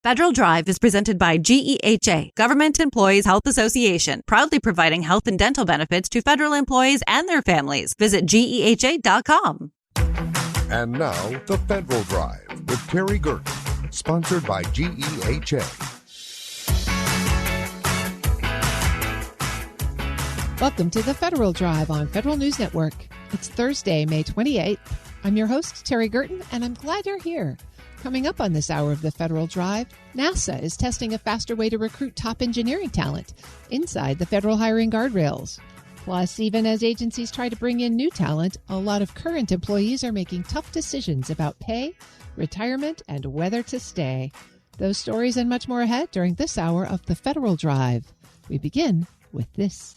Federal Drive is presented by GEHA, Government Employees Health Association, proudly providing health and dental benefits to federal employees and their families. Visit GEHA.com. And now, the Federal Drive with Terry Gerton, sponsored by GEHA. Welcome to the Federal Drive on Federal News Network. It's Thursday, May 28th. I'm your host, Terry Gerton, and I'm glad you're here. Coming up on this hour of the Federal Drive, NASA is testing a faster way to recruit top engineering talent inside the federal hiring guardrails. Plus, even as agencies try to bring in new talent, a lot of current employees are making tough decisions about pay, retirement, and whether to stay. Those stories and much more ahead during this hour of the Federal Drive. We begin with this.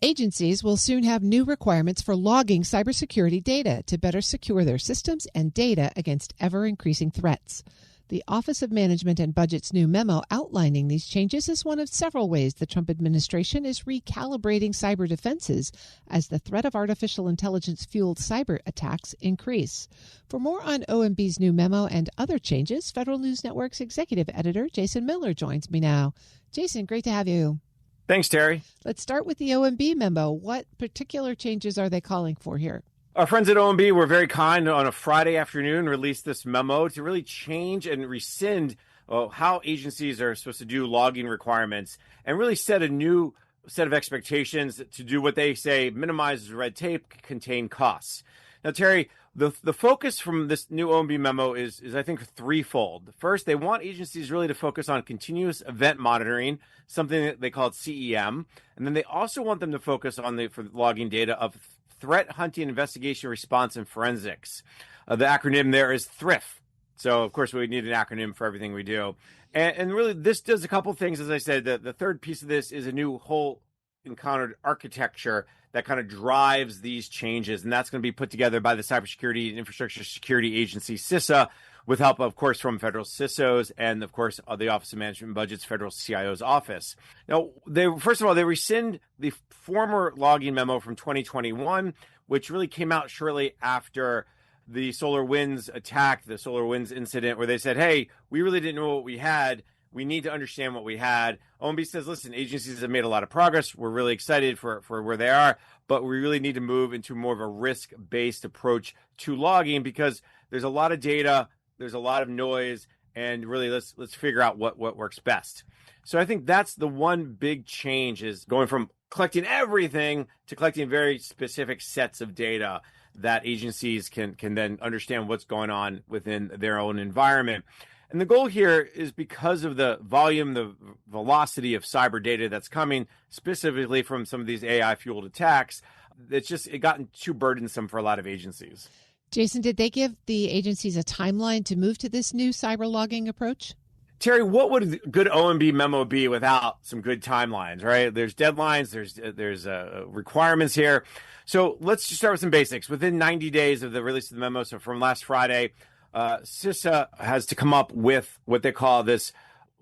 Agencies will soon have new requirements for logging cybersecurity data to better secure their systems and data against ever-increasing threats. The Office of Management and Budget's new memo outlining these changes is one of several ways the Trump administration is recalibrating cyber defenses as the threat of artificial intelligence-fueled cyber attacks increase. For more on OMB's new memo and other changes, Federal News Network's executive editor Jason Miller joins me now. Jason, great to have you. Thanks, Terry. Let's start with the OMB memo. What particular changes are they calling for here? Our friends at OMB were very kind on a Friday afternoon, released this memo to really change and rescind how agencies are supposed to do logging requirements and really set a new set of expectations to do what they say minimizes red tape, contain costs. Now, Terry, the focus from this new OMB memo is I think, threefold. First, they want agencies really to focus on continuous event monitoring, something that they call CEM. And then they also want them to focus on for logging data of threat hunting, investigation, response, and forensics. The acronym there is THRIF. So, of course, we need an acronym for everything we do. And really, this does a couple things. As I said, the third piece of this is a new whole encountered architecture that kind of drives these changes. And that's going to be put together by the Cybersecurity and Infrastructure Security Agency, CISA, with help, of course, from federal CISOs and, of course, the Office of Management and Budget's federal CIO's office. Now, first of all, they rescind the former logging memo from 2021, which really came out shortly after the SolarWinds attack, the SolarWinds incident, where they said, hey, we really didn't know what we had. We need to understand what we had. OMB says, listen, agencies have made a lot of progress. We're really excited for where they are, but we really need to move into more of a risk-based approach to logging because there's a lot of data, there's a lot of noise, and really let's figure out what works best. So I think that's the one big change is going from collecting everything to collecting very specific sets of data that agencies can then understand what's going on within their own environment. And the goal here is because of the volume, the velocity of cyber data that's coming, specifically from some of these AI-fueled attacks, it gotten too burdensome for a lot of agencies. Jason, did they give the agencies a timeline to move to this new cyber logging approach? Terry, what would a good OMB memo be without some good timelines, right? There's deadlines, there's requirements here. So let's just start with some basics. Within 90 days of the release of the memo, so from last Friday, CISA has to come up with what they call this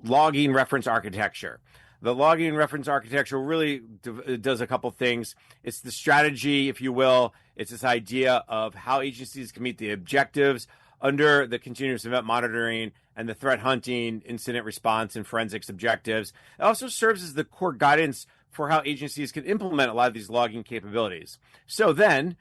logging reference architecture. The logging reference architecture really does a couple things. It's the strategy, if you will. It's this idea of how agencies can meet the objectives under the continuous event monitoring and the threat hunting, incident response, and forensics objectives. It also serves as the core guidance for how agencies can implement a lot of these logging capabilities. So then,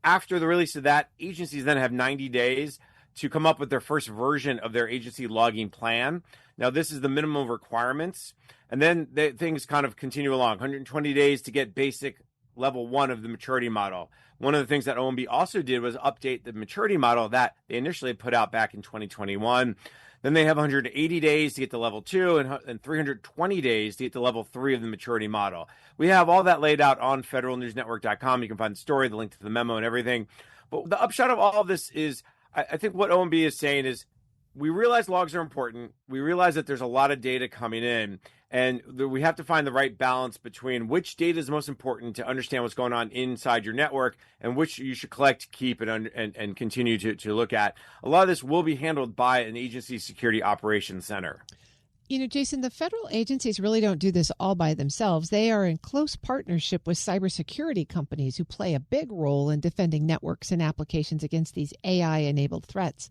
after the release of that, agencies then have 90 days to come up with their first version of their agency logging plan. Now, this is the minimum requirements. And then things kind of continue along. 120 days to get basic level 1 of the maturity model. One of the things that OMB also did was update the maturity model that they initially put out back in 2021. Then they have 180 days to get to level 2 and 320 days to get to level 3 of the maturity model. We have all that laid out on federalnewsnetwork.com. You can find the story, the link to the memo and everything. But the upshot of all of this is I think what OMB is saying is we realize logs are important. We realize that there's a lot of data coming in, and we have to find the right balance between which data is most important to understand what's going on inside your network and which you should collect, keep, and continue to look at. A lot of this will be handled by an agency security operations center. You know, Jason, the federal agencies really don't do this all by themselves. They are in close partnership with cybersecurity companies who play a big role in defending networks and applications against these AI-enabled threats.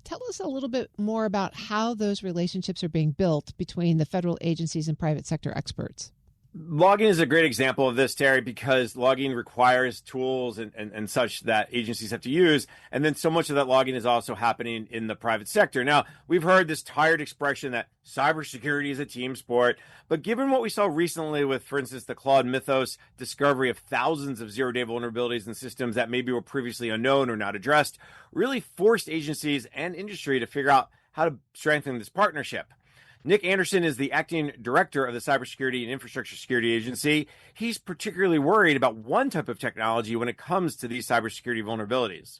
Tell us a little bit more about how those relationships are being built between the federal agencies and private sector experts. Logging is a great example of this, Terry, because logging requires tools and such that agencies have to use. And then so much of that logging is also happening in the private sector. Now, we've heard this tired expression that cybersecurity is a team sport. But given what we saw recently with, for instance, the Claude Mythos discovery of thousands of zero-day vulnerabilities in systems that maybe were previously unknown or not addressed, really forced agencies and industry to figure out how to strengthen this partnership. Nick Anderson is the acting director of the Cybersecurity and Infrastructure Security Agency. He's particularly worried about one type of technology when it comes to these cybersecurity vulnerabilities.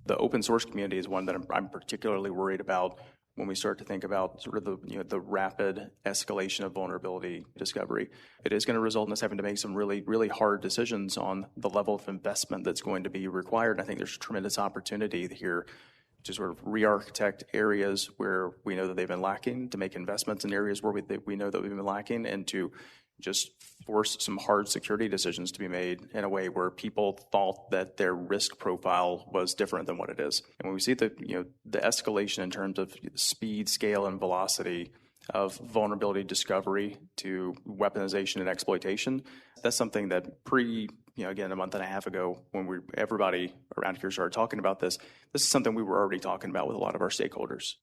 The open source community is one that I'm particularly worried about when we start to think about sort of the rapid escalation of vulnerability discovery. It is going to result in us having to make some really, really hard decisions on the level of investment that's going to be required. I think there's tremendous opportunity here to sort of re-architect areas where we know that they've been lacking, to make investments in areas where we know that we've been lacking, and to just force some hard security decisions to be made in a way where people thought that their risk profile was different than what it is. And when we see the escalation in terms of speed, scale, and velocity of vulnerability discovery to weaponization and exploitation, that's something that again, a month and a half ago, when everybody around here started talking about this is something we were already talking about with a lot of our stakeholders.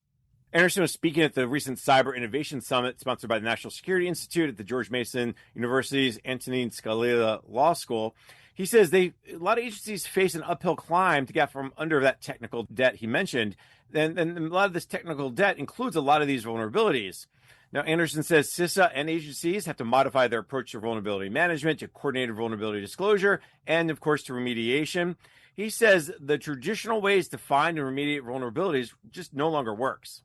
Anderson was speaking at the recent Cyber Innovation Summit sponsored by the National Security Institute at the George Mason University's Antonin Scalia Law School. He says a lot of agencies face an uphill climb to get from under that technical debt he mentioned. And a lot of this technical debt includes a lot of these vulnerabilities. Now, Anderson says CISA and agencies have to modify their approach to vulnerability management, to coordinated vulnerability disclosure, and, of course, to remediation. He says the traditional ways to find and remediate vulnerabilities just no longer works.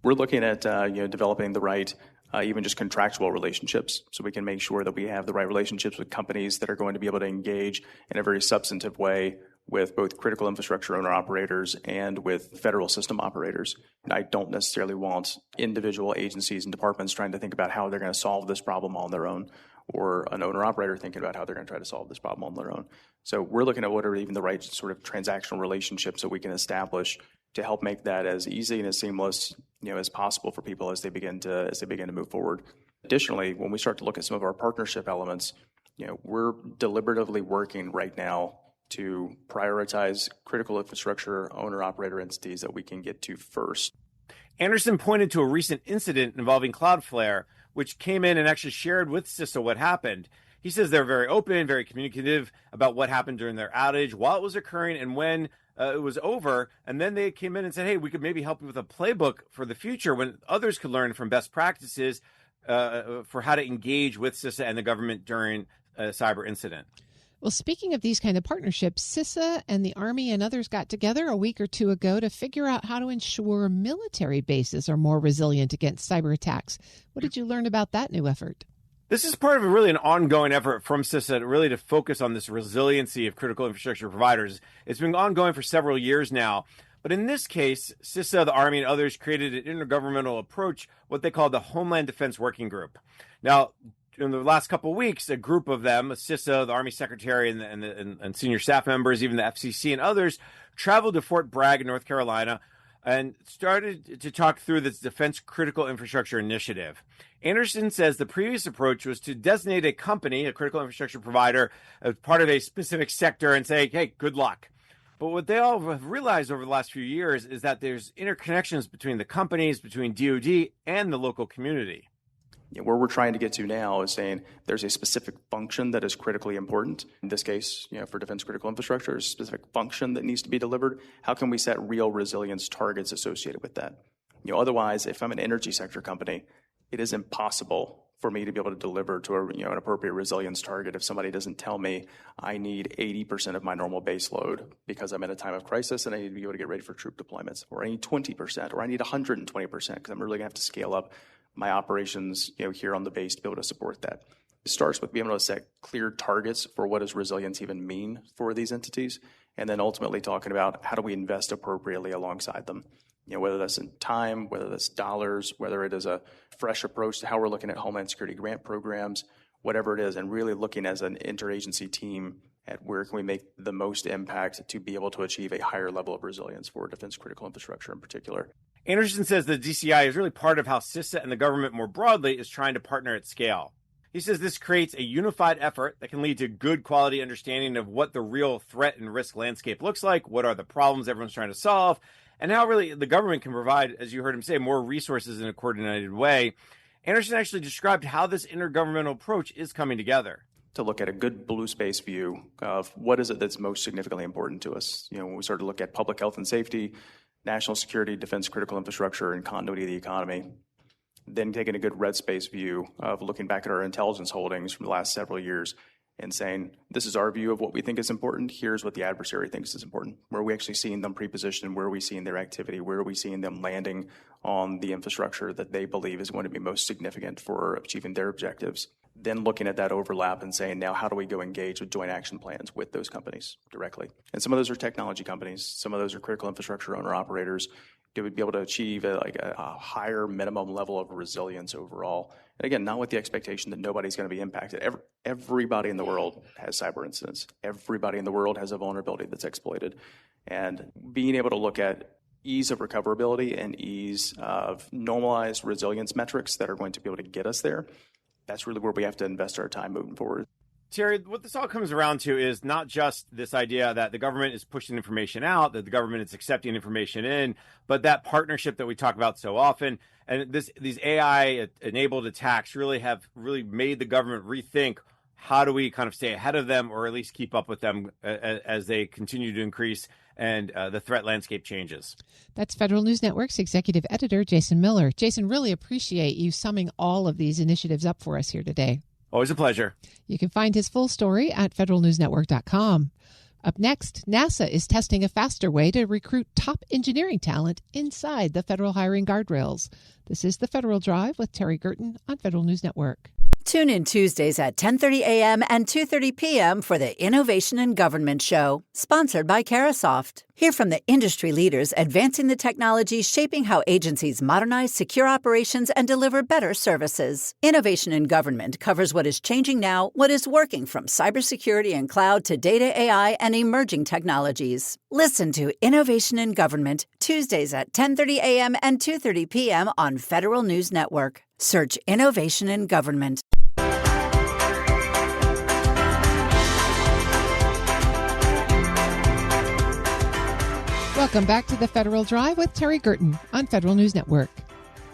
We're looking at developing the right even just contractual relationships, so we can make sure that we have the right relationships with companies that are going to be able to engage in a very substantive way with both critical infrastructure owner-operators and with federal system operators. I don't necessarily want individual agencies and departments trying to think about how they're going to solve this problem on their own, or an owner-operator thinking about how they're going to try to solve this problem on their own. So we're looking at what are even the right sort of transactional relationships that we can establish to help make that as easy and as seamless as possible for people as they begin to move forward. Additionally, when we start to look at some of our partnership elements, we're deliberatively working right now to prioritize critical infrastructure owner-operator entities that we can get to first. Anderson pointed to a recent incident involving Cloudflare, which came in and actually shared with CISA what happened. He says they're very open, very communicative about what happened during their outage, while it was occurring, and when it was over. And then they came in and said, hey, we could maybe help you with a playbook for the future when others could learn from best practices for how to engage with CISA and the government during a cyber incident. Well, speaking of these kind of partnerships, CISA and the Army and others got together a week or two ago to figure out how to ensure military bases are more resilient against cyber attacks. What did you learn about that new effort? This is part of an ongoing effort from CISA really to focus on this resiliency of critical infrastructure providers. It's been ongoing for several years now. But in this case, CISA, the Army, and others created an intergovernmental approach, what they call the Homeland Defense Working Group. Now, in the last couple of weeks, a group of them, CISA, the Army Secretary, and senior staff members, even the FCC and others, traveled to Fort Bragg, North Carolina, and started to talk through this Defense Critical Infrastructure Initiative. Anderson says the previous approach was to designate a company, a critical infrastructure provider, as part of a specific sector and say, hey, good luck. But what they all have realized over the last few years is that there's interconnections between the companies, between DoD, and the local community. Where we're trying to get to now is saying there's a specific function that is critically important. In this case, for defense critical infrastructure, there's a specific function that needs to be delivered. How can we set real resilience targets associated with that? Otherwise, if I'm an energy sector company, it is impossible for me to be able to deliver to an appropriate resilience target if somebody doesn't tell me I need 80% of my normal base load because I'm in a time of crisis and I need to be able to get ready for troop deployments, or I need 20%, or I need 120% because I'm really going to have to scale up my operations, here on the base to be able to support that. It starts with being able to set clear targets for what does resilience even mean for these entities, and then ultimately talking about how do we invest appropriately alongside them. Whether that's in time, whether that's dollars, whether it is a fresh approach to how we're looking at Homeland Security grant programs, whatever it is, and really looking as an interagency team at where can we make the most impact to be able to achieve a higher level of resilience for defense critical infrastructure in particular. Anderson says the DCI is really part of how CISA and the government more broadly is trying to partner at scale. He says this creates a unified effort that can lead to good quality understanding of what the real threat and risk landscape looks like, what are the problems everyone's trying to solve, and how really the government can provide, as you heard him say, more resources in a coordinated way. Anderson actually described how this intergovernmental approach is coming together. To look at a good blue space view of what is it that's most significantly important to us. When we start to look at public health and safety, national security, defense critical infrastructure, and continuity of the economy, then taking a good red space view of looking back at our intelligence holdings from the last several years and saying, this is our view of what we think is important. Here's what the adversary thinks is important. Where are we actually seeing them pre-positioned? Where are we seeing their activity? Where are we seeing them landing on the infrastructure that they believe is going to be most significant for achieving their objectives? Then looking at that overlap and saying, now how do we go engage with joint action plans with those companies directly? And some of those are technology companies. Some of those are critical infrastructure owner-operators. They would be able to achieve a higher minimum level of resilience overall. And again, not with the expectation that nobody's going to be impacted. Everybody in the world has cyber incidents. Everybody in the world has a vulnerability that's exploited. And being able to look at ease of recoverability and ease of normalized resilience metrics that are going to be able to get us there, that's really where we have to invest our time moving forward. Terry, what this all comes around to is not just this idea that the government is pushing information out, that the government is accepting information in, but that partnership that we talk about so often. And these AI-enabled attacks really made the government rethink how do we kind of stay ahead of them or at least keep up with them as they continue to increase and the threat landscape changes. That's Federal News Network's executive editor, Jason Miller. Jason, really appreciate you summing all of these initiatives up for us here today. Always a pleasure. You can find his full story at federalnewsnetwork.com. Up next, NASA is testing a faster way to recruit top engineering talent inside the federal hiring guardrails. This is the Federal Drive with Terry Gerton on Federal News Network. Tune in Tuesdays at 10:30 a.m. and 2:30 p.m. for the Innovation in Government Show, sponsored by Carasoft. Hear from the industry leaders advancing the technologies shaping how agencies modernize secure operations and deliver better services. Innovation in Government covers what is changing now, what is working from cybersecurity and cloud to data, AI, and emerging technologies. Listen to Innovation in Government, Tuesdays at 10:30 a.m. and 2:30 p.m. on Federal News Network. Search Innovation in Government. Welcome back to the Federal Drive with Terry Gerton on Federal News Network.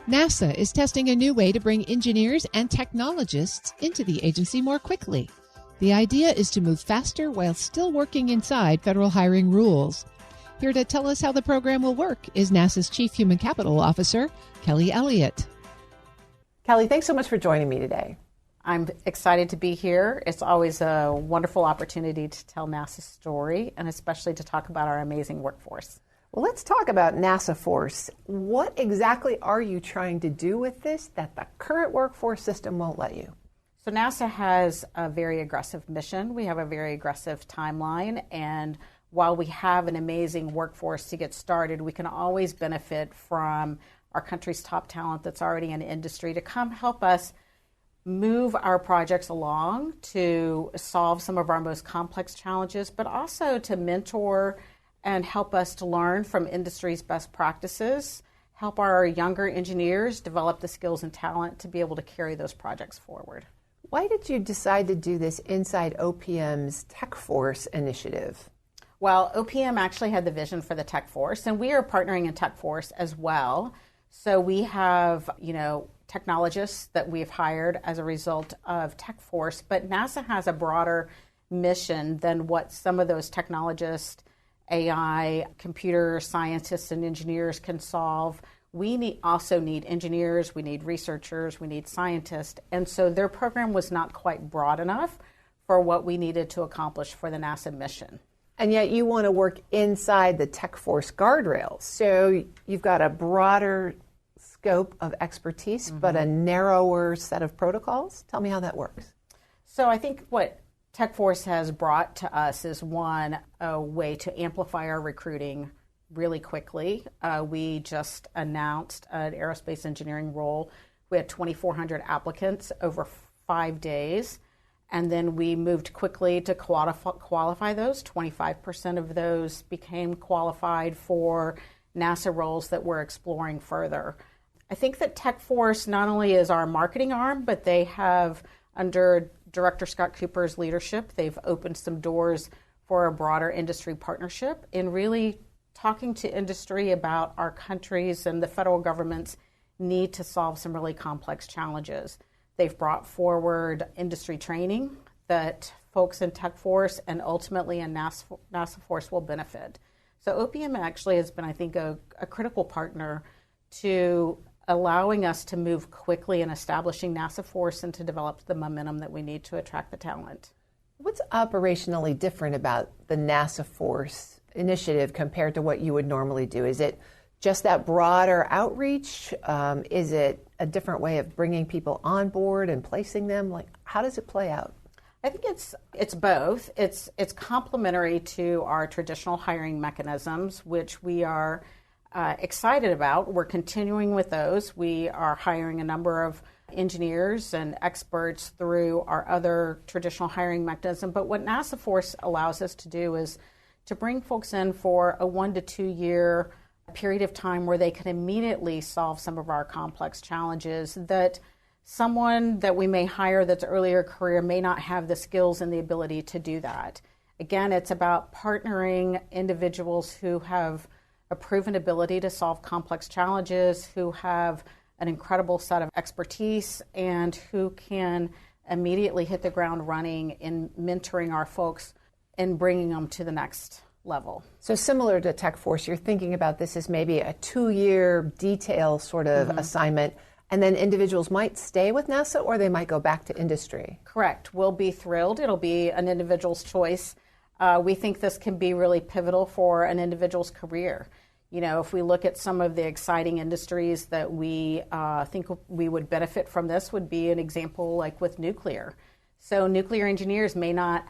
NASA is testing a new way to bring engineers and technologists into the agency more quickly. The idea is to move faster while still working inside federal hiring rules. Here to tell us how the program will work is NASA's Chief Human Capital Officer, Kelly Elliott. Kelly, thanks so much for joining me today. I'm excited to be here. It's always a wonderful opportunity to tell NASA's story and especially to talk about our amazing workforce. Well, let's talk about NASA Force. What exactly are you trying to do with this that the current workforce system won't let you? So NASA has a very aggressive mission. We have a very aggressive timeline. And while we have an amazing workforce to get started, we can always benefit from our country's top talent that's already in the industry to come help us move our projects along to solve some of our most complex challenges, but also to mentor and help us to learn from industry's best practices, help our younger engineers develop the skills and talent to be able to carry those projects forward. Why did you decide to do this inside OPM's Tech Force initiative? Well, OPM actually had the vision for the Tech Force, and we are partnering in Tech Force as well. So we have, technologists that we've hired as a result of Tech Force, but NASA has a broader mission than what some of those technologists, AI, computer scientists, and engineers can solve. We also need engineers, we need researchers, we need scientists, and so their program was not quite broad enough for what we needed to accomplish for the NASA mission. And yet you want to work inside the Tech Force guardrails. So you've got a broader scope of expertise, but a narrower set of protocols. Tell me how that works. So I think what Tech Force has brought to us is, one, a way to amplify our recruiting really quickly. We just announced an aerospace engineering role. We had 2,400 applicants over 5 days. And then we moved quickly to qualify those. 25% of those became qualified for NASA roles that we're exploring further. I think that TechForce not only is our marketing arm, but they have, under Director Scott Cooper's leadership, they've opened some doors for a broader industry partnership in really talking to industry about our country's and the federal government's need to solve some really complex challenges. They've brought forward industry training that folks in TechForce and ultimately in NASA Force will benefit. So OPM actually has been, I think, a critical partner to allowing us to move quickly in establishing NASA Force and to develop the momentum that we need to attract the talent. What's operationally different about the NASA Force initiative compared to what you would normally do? Is it just that broader outreach? Is it a different way of bringing people on board and placing them? Like, how does it play out? I think it's both. It's complementary to our traditional hiring mechanisms, which we are excited about. We're continuing with those. We are hiring a number of engineers and experts through our other traditional hiring mechanism. But what NASA Force allows us to do is to bring folks in for a 1 to 2 year period of time where they can immediately solve some of our complex challenges that someone that we may hire that's earlier career may not have the skills and the ability to do that. Again, it's about partnering individuals who have a proven ability to solve complex challenges, who have an incredible set of expertise, and who can immediately hit the ground running in mentoring our folks and bringing them to the next level. So similar to TechForce, you're thinking about this as maybe a 2-year detail sort of assignment, and then individuals might stay with NASA or they might go back to industry. Correct. We'll be thrilled. It'll be an individual's choice. We think this can be really pivotal for an individual's career. You know, if we look at some of the exciting industries that we think we would benefit from, this would be an example like with nuclear. So nuclear engineers may not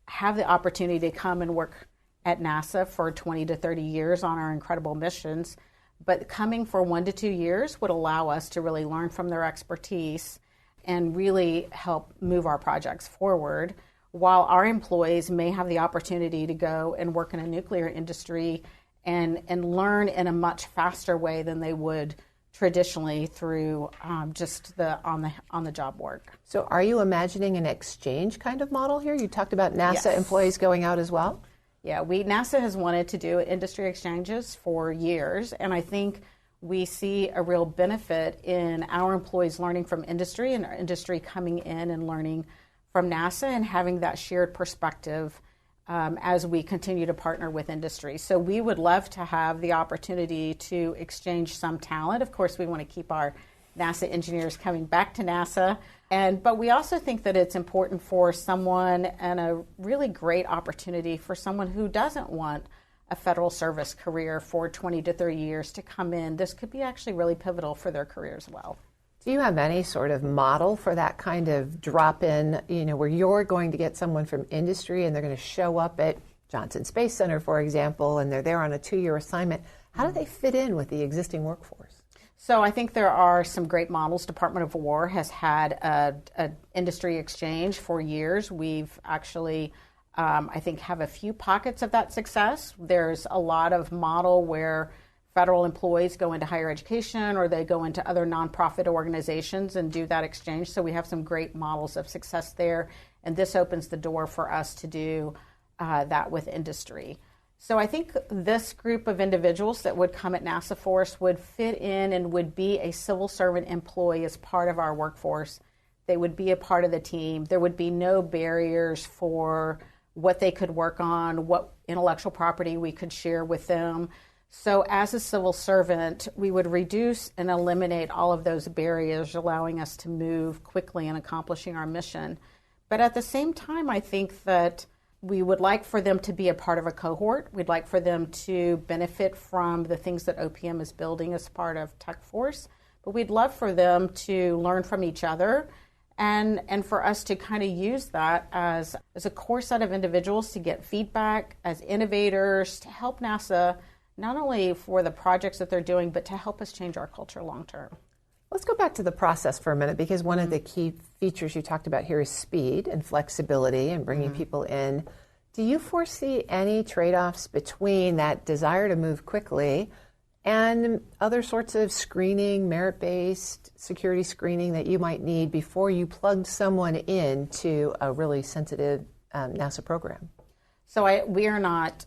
have the opportunity to come and work at NASA for 20 to 30 years on our incredible missions, but coming for 1 to 2 years would allow us to really learn from their expertise and really help move our projects forward, while our employees may have the opportunity to go and work in a nuclear industry and learn in a much faster way than they would traditionally through just the on the job work. So are you imagining an exchange kind of model here? You talked about NASA employees going out as well? Yeah, NASA has wanted to do industry exchanges for years, and I think we see a real benefit in our employees learning from industry and our industry coming in and learning from NASA and having that shared perspective as we continue to partner with industry. So we would love to have the opportunity to exchange some talent. Of course, we want to keep our NASA engineers coming back to NASA. But we also think that it's important for someone and a really great opportunity for someone who doesn't want a federal service career for 20 to 30 years to come in. This could be actually really pivotal for their career as well. Do you have any sort of model for that kind of drop-in, where you're going to get someone from industry and they're going to show up at Johnson Space Center, for example, and they're there on a 2-year assignment? How do they fit in with the existing workforce? So I think there are some great models. Department of War has had an industry exchange for years. We've actually, I think, have a few pockets of that success. There's a lot of model where federal employees go into higher education or they go into other nonprofit organizations and do that exchange. So we have some great models of success there. And this opens the door for us to do that with industry. So I think this group of individuals that would come at NASA Force would fit in and would be a civil servant employee as part of our workforce. They would be a part of the team. There would be no barriers for what they could work on, what intellectual property we could share with them. So as a civil servant, we would reduce and eliminate all of those barriers, allowing us to move quickly in accomplishing our mission. But at the same time, I think that we would like for them to be a part of a cohort. We'd like for them to benefit from the things that OPM is building as part of TechForce. But we'd love for them to learn from each other and for us to kind of use that as a core set of individuals to get feedback as innovators, to help NASA not only for the projects that they're doing, but to help us change our culture long term. Let's go back to the process for a minute, because one of the key features you talked about here is speed and flexibility and bringing people in. Do you foresee any trade-offs between that desire to move quickly and other sorts of screening, merit-based security screening that you might need before you plugged someone into a really sensitive NASA program? So we are not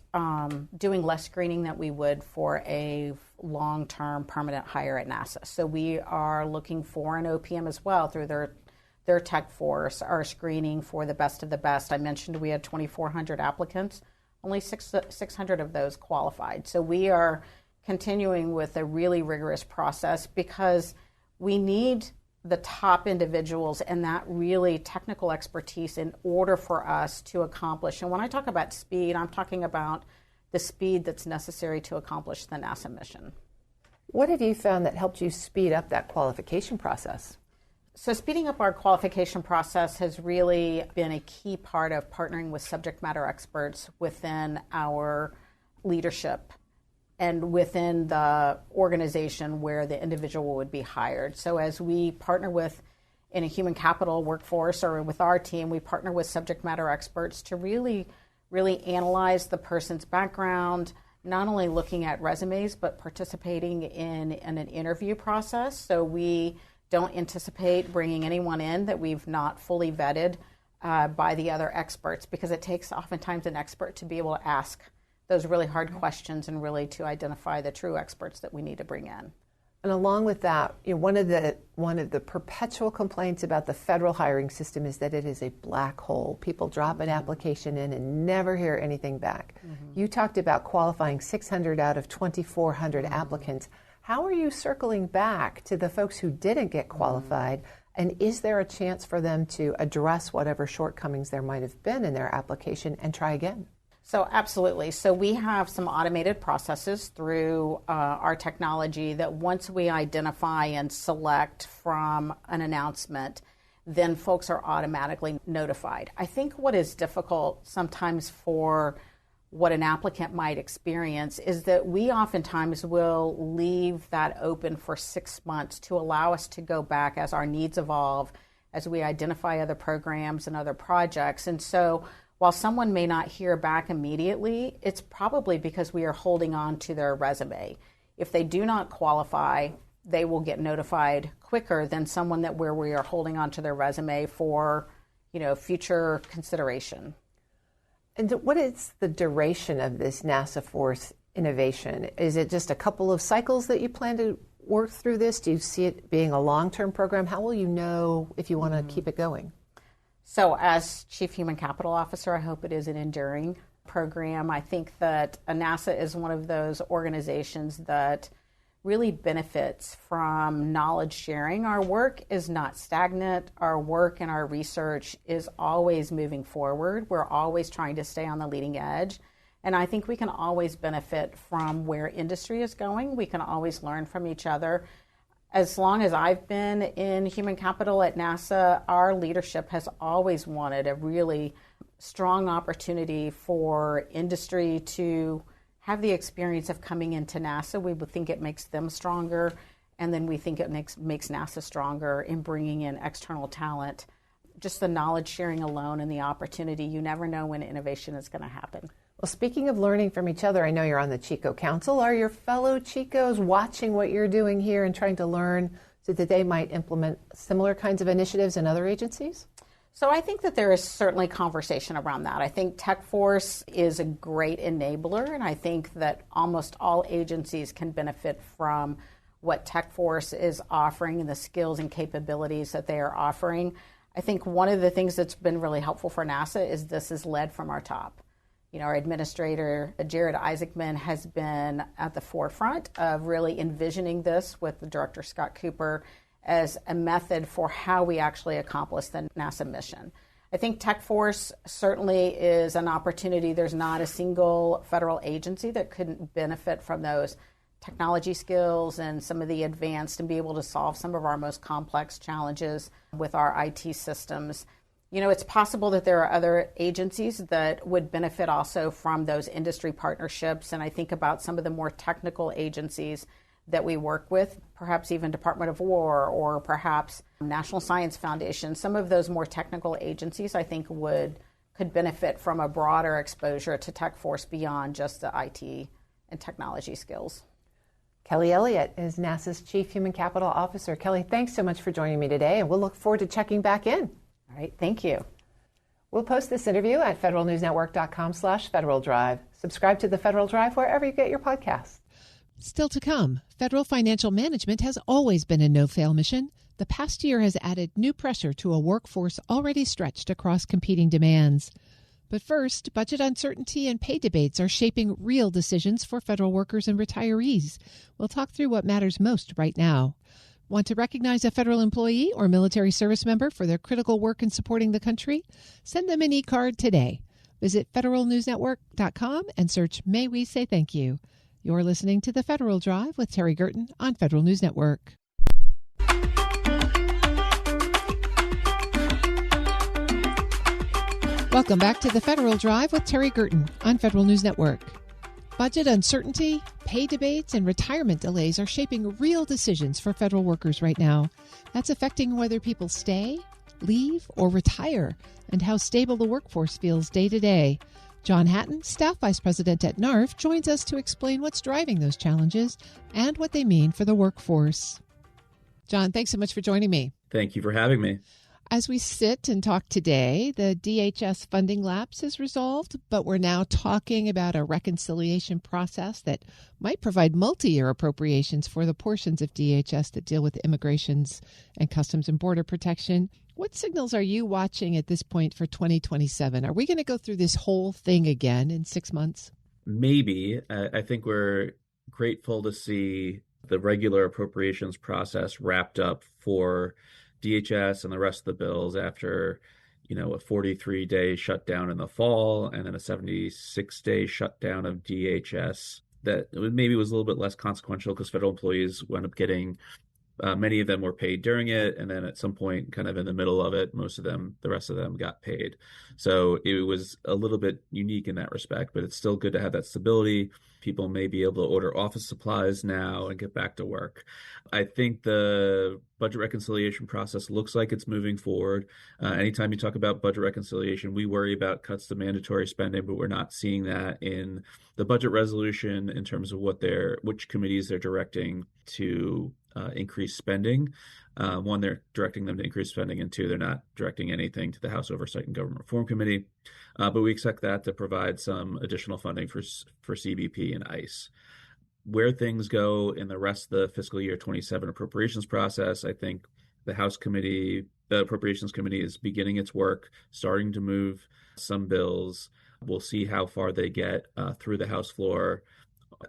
doing less screening than we would for a long-term permanent hire at NASA. So we are looking for an OPM as well through their tech force, our screening for the best of the best. I mentioned we had 2,400 applicants, only 600 of those qualified. So we are continuing with a really rigorous process because we need the top individuals and that really technical expertise in order for us to accomplish. And when I talk about speed, I'm talking about the speed that's necessary to accomplish the NASA mission. What have you found that helped you speed up that qualification process? So speeding up our qualification process has really been a key part of partnering with subject matter experts within our leadership and within the organization where the individual would be hired. So as we partner with in a human capital workforce or with our team, we partner with subject matter experts to really analyze the person's background, not only looking at resumes, but participating in an interview process. So we don't anticipate bringing anyone in that we've not fully vetted by the other experts, because it takes oftentimes an expert to be able to ask those really hard questions and really to identify the true experts that we need to bring in. And along with that, one of the perpetual complaints about the federal hiring system is that it is a black hole. People drop an application in and never hear anything back. You talked about qualifying 600 out of 2,400 applicants. How are you circling back to the folks who didn't get qualified? And is there a chance for them to address whatever shortcomings there might have been in their application and try again? So absolutely. So we have some automated processes through our technology that once we identify and select from an announcement, then folks are automatically notified. I think what is difficult sometimes for what an applicant might experience is that we oftentimes will leave that open for 6 months to allow us to go back as our needs evolve, as we identify other programs and other projects. And so while someone may not hear back immediately, it's probably because we are holding on to their resume. If they do not qualify, they will get notified quicker than someone where we are holding on to their resume for, future consideration. And what is the duration of this NASA Force innovation? Is it just a couple of cycles that you plan to work through this? Do you see it being a long-term program? How will you know if you want to keep it going? So as Chief Human Capital Officer, I hope it is an enduring program. I think that NASA is one of those organizations that really benefits from knowledge sharing. Our work is not stagnant. Our work and our research is always moving forward. We're always trying to stay on the leading edge. And I think we can always benefit from where industry is going. We can always learn from each other. As long as I've been in human capital at NASA, our leadership has always wanted a really strong opportunity for industry to have the experience of coming into NASA. We would think it makes them stronger, and then we think it makes NASA stronger in bringing in external talent. Just the knowledge sharing alone and the opportunity, you never know when innovation is going to happen. Well, speaking of learning from each other, I know you're on the Chico Council. Are your fellow Chicos watching what you're doing here and trying to learn so that they might implement similar kinds of initiatives in other agencies? So I think that there is certainly conversation around that. I think TechForce is a great enabler, and I think that almost all agencies can benefit from what TechForce is offering and the skills and capabilities that they are offering. I think one of the things that's been really helpful for NASA is this is led from our top. Our administrator, Jared Isaacman, has been at the forefront of really envisioning this with the director, Scott Cooper, as a method for how we actually accomplish the NASA mission. I think TechForce certainly is an opportunity. There's not a single federal agency that couldn't benefit from those technology skills and some of the advanced and be able to solve some of our most complex challenges with our IT systems. It's possible that there are other agencies that would benefit also from those industry partnerships, and I think about some of the more technical agencies that we work with. perhaps even Department of War or perhaps National Science Foundation, some of those more technical agencies, I think could benefit from a broader exposure to tech force beyond just the IT and technology skills. Kelly Elliott is NASA's Chief Human Capital Officer. Kelly, thanks so much for joining me today, and we'll look forward to checking back in. All right, thank you. We'll post this interview at federalnewsnetwork.com/Federal Drive. Subscribe to the Federal Drive wherever you get your podcasts. Still to come, federal financial management has always been a no-fail mission. The past year has added new pressure to a workforce already stretched across competing demands. But first, budget uncertainty and pay debates are shaping real decisions for federal workers and retirees. We'll talk through what matters most right now. Want to recognize a federal employee or military service member for their critical work in supporting the country? Send them an e-card today. Visit federalnewsnetwork.com and search May We Say Thank You. You're listening to The Federal Drive with Terry Gerton on Federal News Network. Welcome back to The Federal Drive with Terry Gerton on Federal News Network. Budget uncertainty, pay debates, and retirement delays are shaping real decisions for federal workers right now. That's affecting whether people stay, leave, or retire, and how stable the workforce feels day to day. John Hatton, Staff Vice President at NARF, joins us to explain what's driving those challenges and what they mean for the workforce. John, thanks so much for joining me. Thank you for having me. As we sit and talk today, the DHS funding lapse is resolved, but we're now talking about a reconciliation process that might provide multi-year appropriations for the portions of DHS that deal with immigrations and Customs and Border Protection. What signals are you watching at this point for 2027? Are we going to go through this whole thing again in 6 months? Maybe. I think we're grateful to see the regular appropriations process wrapped up for DHS and the rest of the bills after, a 43-day shutdown in the fall and then a 76-day shutdown of DHS that maybe was a little bit less consequential because federal employees wound up getting, many of them were paid during it. And then at some point, kind of in the middle of it, the rest of them got paid. So it was a little bit unique in that respect, but it's still good to have that stability. People may be able to order office supplies now and get back to work. I think the budget reconciliation process looks like it's moving forward. Anytime you talk about budget reconciliation, we worry about cuts to mandatory spending, but we're not seeing that in the budget resolution in terms of which committees they're directing to increase spending. One, they're directing them to increase spending, and two, they're not directing anything to the House Oversight and Government Reform Committee. But we expect that to provide some additional funding for CBP and ICE. Where things go in the rest of the fiscal year 27 appropriations process, I think the Appropriations Committee is beginning its work, starting to move some bills. We'll see how far they get through the House floor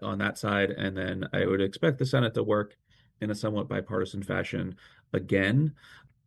on that side. And then I would expect the Senate to work in a somewhat bipartisan fashion again.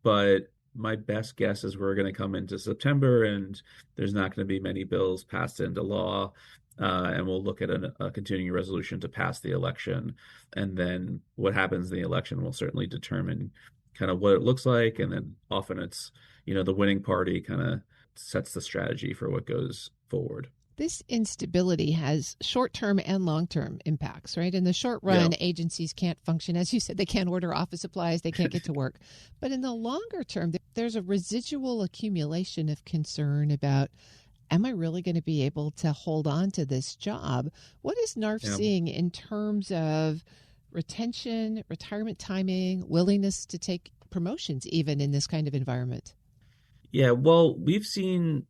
But my best guess is we're going to come into September and there's not going to be many bills passed into law. And we'll look at a continuing resolution to pass the election. And then what happens in the election will certainly determine kind of what it looks like. And then often it's, the winning party kind of sets the strategy for what goes forward. This instability has short-term and long-term impacts, right? In the short run, agencies can't function. As you said, they can't order office supplies, they can't get to work. But in the longer term, there's a residual accumulation of concern about, am I really going to be able to hold on to this job? What is NARF seeing in terms of retention, retirement timing, willingness to take promotions even in this kind of environment? Yeah, well, we've seen,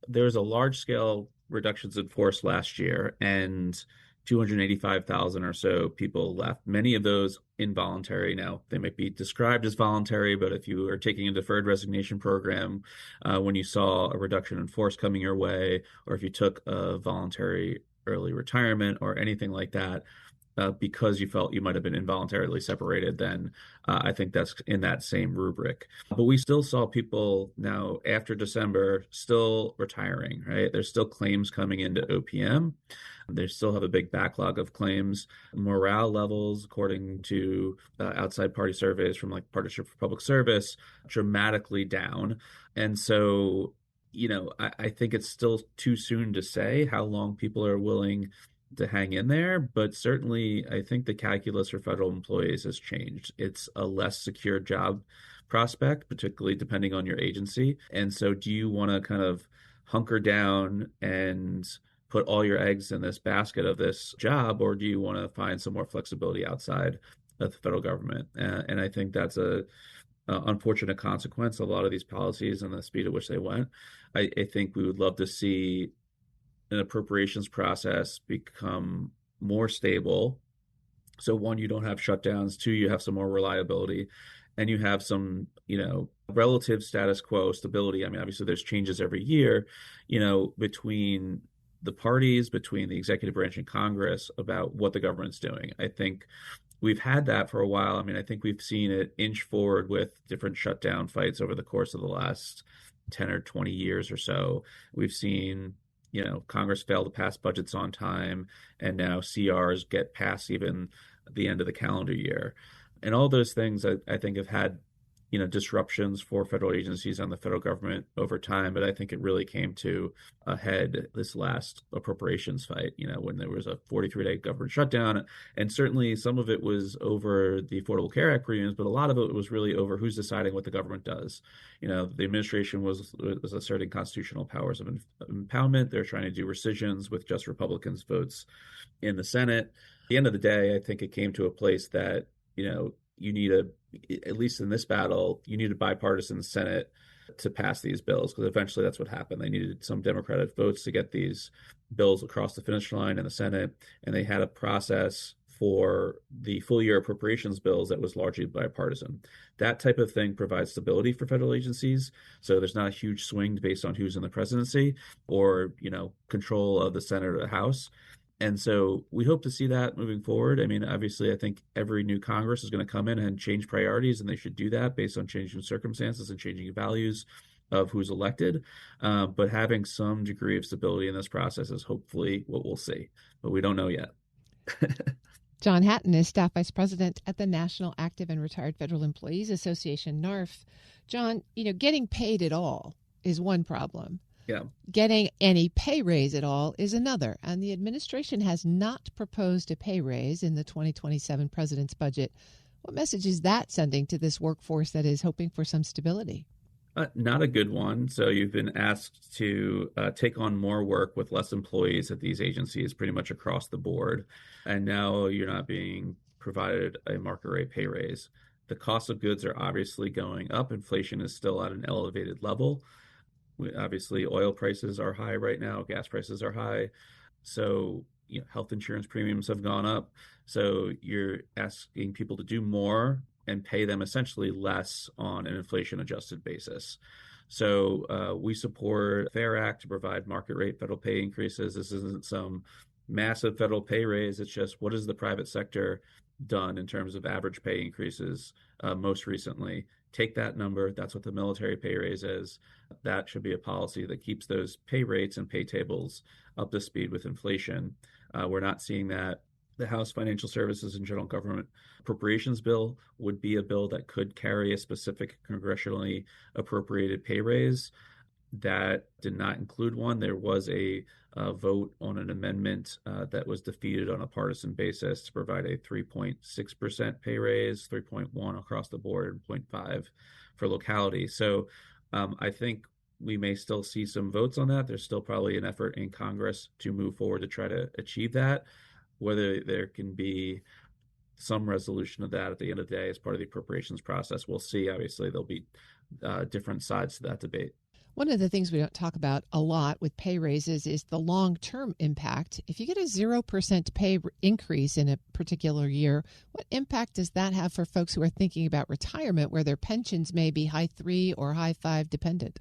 there's a large-scale reductions in force last year, and 285,000 or so people left. Many of those involuntary. Now, they might be described as voluntary, but if you are taking a deferred resignation program, when you saw a reduction in force coming your way, or if you took a voluntary early retirement or anything like that, because you felt you might have been involuntarily separated, then I think that's in that same rubric. But we still saw people now after December still retiring, right? There's still claims coming into OPM. They still have a big backlog of claims. Morale levels, according to outside party surveys from like Partnership for Public Service, dramatically down. And so, I think it's still too soon to say how long people are willing to hang in there, but certainly I think the calculus for federal employees has changed. It's a less secure job prospect, particularly depending on your agency. And so do you want to kind of hunker down and put all your eggs in this basket of this job, or do you want to find some more flexibility outside of the federal government? And I think that's a unfortunate consequence of a lot of these policies and the speed at which they went. I think we would love to see an appropriations process become more stable. So one, you don't have shutdowns. Two, you have some more reliability, and you have some, relative status quo stability. I mean, obviously there's changes every year, between the parties, between the executive branch and Congress about what the government's doing. I think we've had that for a while. I mean, I think we've seen it inch forward with different shutdown fights over the course of the last 10 or 20 years or so. We've seen, Congress fail to pass budgets on time, and now CRs get passed even at the end of the calendar year. And all those things I think have had, disruptions for federal agencies and the federal government over time. But I think it really came to a head this last appropriations fight, when there was a 43-day government shutdown. And certainly some of it was over the Affordable Care Act premiums, but a lot of it was really over who's deciding what the government does. The administration was asserting constitutional powers of empowerment. They're trying to do rescissions with just Republicans' votes in the Senate. At the end of the day, I think it came to a place that, you need at least in this battle, you need a bipartisan Senate to pass these bills, because eventually that's what happened. They needed some Democratic votes to get these bills across the finish line in the Senate, and they had a process for the full year appropriations bills that was largely bipartisan. That type of thing provides stability for federal agencies. So there's not a huge swing based on who's in the presidency or, control of the Senate or the House. And so we hope to see that moving forward. I mean, obviously, I think every new Congress is going to come in and change priorities, and they should do that based on changing circumstances and changing values of who's elected. But having some degree of stability in this process is hopefully what we'll see. But we don't know yet. John Hatton is Staff Vice President at the National Active and Retired Federal Employees Association, NARF. John, getting paid at all is one problem. Yeah. Getting any pay raise at all is another. And the administration has not proposed a pay raise in the 2027 president's budget. What message is that sending to this workforce that is hoping for some stability? Not a good one. So you've been asked to take on more work with less employees at these agencies pretty much across the board. And now you're not being provided a market rate pay raise. The cost of goods are obviously going up. Inflation is still at an elevated level. Obviously, oil prices are high right now. Gas prices are high. So, health insurance premiums have gone up. So you're asking people to do more and pay them essentially less on an inflation-adjusted basis. So we support FAIR Act to provide market rate federal pay increases. This isn't some massive federal pay raise. It's just, what has the private sector done in terms of average pay increases most recently? Take that number. That's what the military pay raise is. That should be a policy that keeps those pay rates and pay tables up to speed with inflation. We're not seeing that. The House Financial Services and General Government Appropriations Bill would be a bill that could carry a specific congressionally appropriated pay raise. That did not include one. There was a vote on an amendment that was defeated on a partisan basis to provide a 3.6% pay raise, 3.1 across the board, and 0.5 for locality. So I think we may still see some votes on that. There's still probably an effort in Congress to move forward to try to achieve that. Whether there can be some resolution of that at the end of the day as part of the appropriations process, we'll see. Obviously, there'll be different sides to that debate. One of the things we don't talk about a lot with pay raises is the long-term impact. If you get a 0% pay increase in a particular year, what impact does that have for folks who are thinking about retirement where their pensions may be high 3 or high 5 dependent?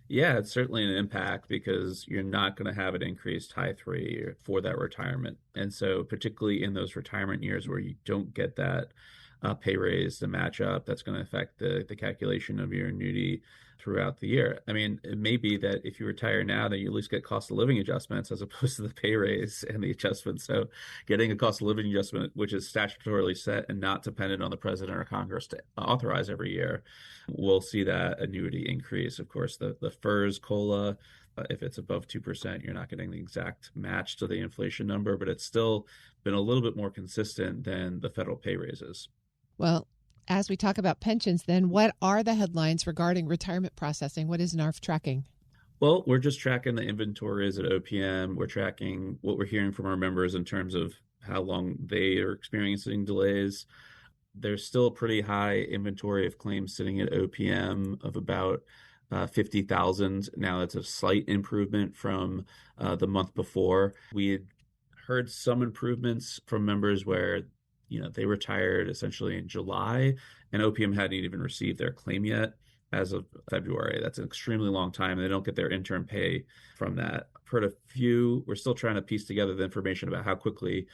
Yeah, it's certainly an impact because you're not going to have an increased high 3 for that retirement. And so particularly in those retirement years where you don't get that pay raise to match up, that's going to affect the calculation of your annuity throughout the year. I mean, it may be that if you retire now, then you at least get cost of living adjustments as opposed to the pay raise and the adjustment. So getting a cost of living adjustment, which is statutorily set and not dependent on the president or Congress to authorize every year, we'll see that annuity increase. Of course, the FERS COLA If it's above 2%, you're not getting the exact match to the inflation number, but it's still been a little bit more consistent than the federal pay raises. Well, as we talk about pensions, then what are the headlines regarding retirement processing? What is NARF tracking? Well, we're just tracking the inventories at OPM. We're tracking what we're hearing from our members in terms of how long they are experiencing delays. There's still a pretty high inventory of claims sitting at OPM of about 50,000. Now it's a slight improvement from the month before. We had heard some improvements from members where, they retired essentially in July and OPM hadn't even received their claim yet as of February. That's an extremely long time. They don't get their interim pay from that. I've heard a few. We're still trying to piece together the information about how quickly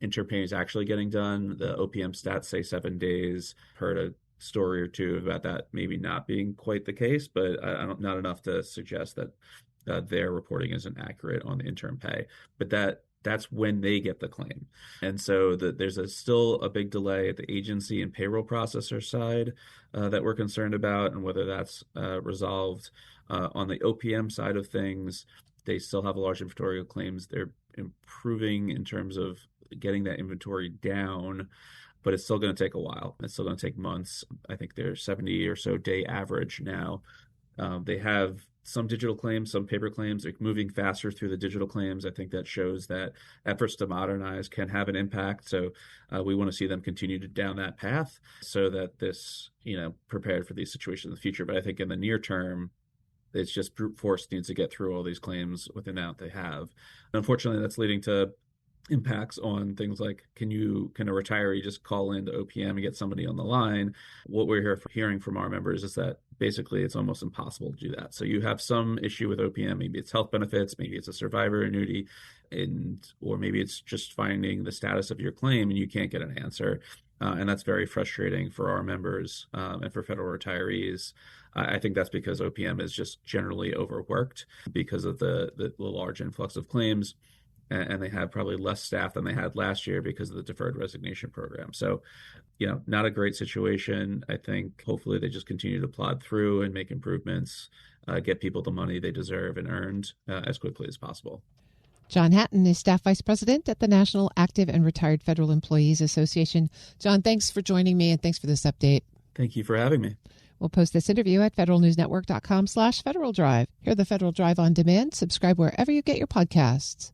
interim pay is actually getting done. The OPM stats say 7 days. Heard a story or two about that maybe not being quite the case, but not enough to suggest that their reporting isn't accurate on the interim pay. But that's when they get the claim. And so there's still a big delay at the agency and payroll processor side that we're concerned about, and whether that's resolved. On the OPM side of things, they still have a large inventory of claims. They're improving in terms of getting that inventory down, but it's still going to take a while. It's still going to take months. I think they're 70 or so day average now. They have some digital claims, some paper claims. They're moving faster through the digital claims. I think that shows that efforts to modernize can have an impact. So we want to see them continue down that path so that this, prepared for these situations in the future. But I think in the near term, it's just brute force needs to get through all these claims with the amount they have. Unfortunately, that's leading to impacts on things like, can a retiree just call into OPM and get somebody on the line? What we're hearing from our members is that basically it's almost impossible to do that. So you have some issue with OPM, maybe it's health benefits, maybe it's a survivor annuity, or maybe it's just finding the status of your claim and you can't get an answer. And that's very frustrating for our members and for federal retirees. I think that's because OPM is just generally overworked because of the large influx of claims. And they have probably less staff than they had last year because of the deferred resignation program. So, not a great situation. I think hopefully they just continue to plod through and make improvements, get people the money they deserve and earned as quickly as possible. John Hatton is Staff Vice President at the National Active and Retired Federal Employees Association. John, thanks for joining me and thanks for this update. Thank you for having me. We'll post this interview at federalnewsnetwork.com/Federal Drive. Hear the Federal Drive on demand. Subscribe wherever you get your podcasts.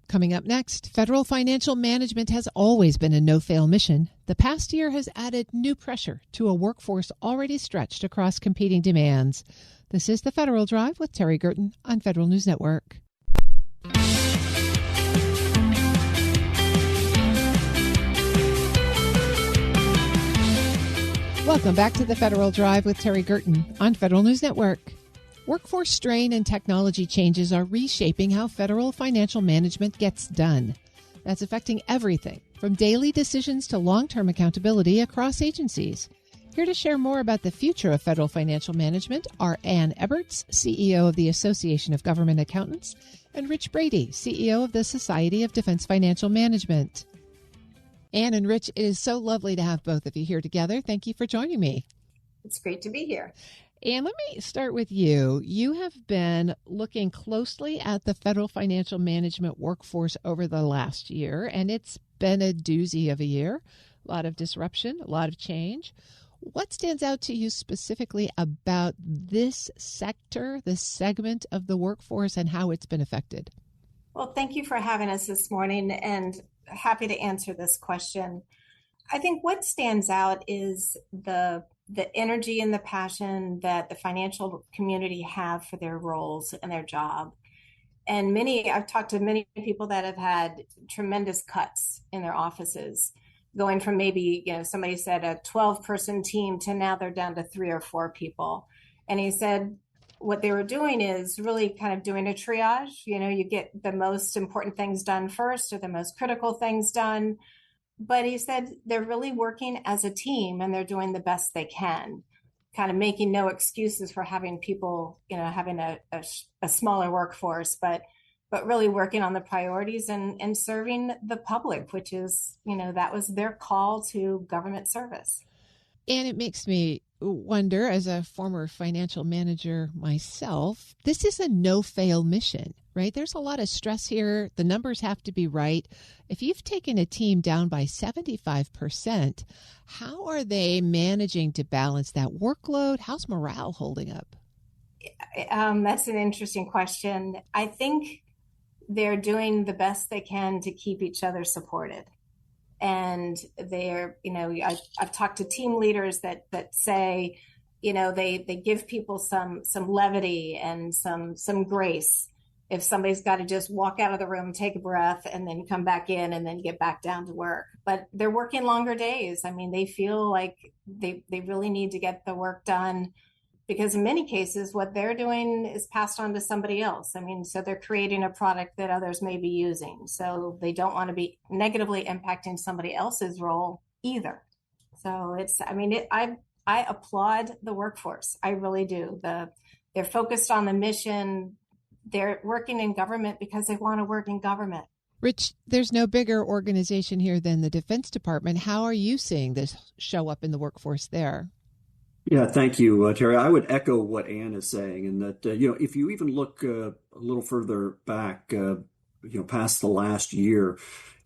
Coming up next, federal financial management has always been a no-fail mission. The past year has added new pressure to a workforce already stretched across competing demands. This is the Federal Drive with Terry Gerton on Federal News Network. Welcome back to the Federal Drive with Terry Gerton on Federal News Network. Workforce strain and technology changes are reshaping how federal financial management gets done. That's affecting everything from daily decisions to long-term accountability across agencies. Here to share more about the future of federal financial management are Ann Eberts, CEO of the Association of Government Accountants, and Rich Brady, CEO of the Society of Defense Financial Management. Ann and Rich, it is so lovely to have both of you here together. Thank you for joining me. It's great to be here. And let me start with you. You have been looking closely at the federal financial management workforce over the last year, and it's been a doozy of a year. A lot of disruption, a lot of change. What stands out to you specifically about this sector, this segment of the workforce, and how it's been affected? Well, thank you for having us this morning, and happy to answer this question. I think what stands out is the energy and the passion that the financial community have for their roles and their job. And I've talked to many people that have had tremendous cuts in their offices, going from maybe, somebody said a 12-person team to now they're down to 3 or 4 people. And he said what they were doing is really kind of doing a triage. You get the most important things done first or the most critical things done. But he said they're really working as a team and they're doing the best they can, kind of making no excuses for having people, having a smaller workforce, but really working on the priorities and serving the public, which is, that was their call to government service. And it makes me wonder, as a former financial manager myself, this is a no-fail mission, right? There's a lot of stress here. The numbers have to be right. If you've taken a team down by 75%, how are they managing to balance that workload? How's morale holding up? That's an interesting question. I think they're doing the best they can to keep each other supported. And they're, I've talked to team leaders that say, they give people some levity and some grace. If somebody's got to just walk out of the room, take a breath, and then come back in and then get back down to work. But they're working longer days. I mean, they feel like they really need to get the work done, because in many cases, what they're doing is passed on to somebody else. I mean, so they're creating a product that others may be using. So they don't want to be negatively impacting somebody else's role either. So I applaud the workforce. I really do. They're focused on the mission. They're working in government because they want to work in government. Rich, there's no bigger organization here than the Defense Department. How are you seeing this show up in the workforce there? Yeah, thank you, Terry. I would echo what Ann is saying, in that, if you even look a little further back, past the last year,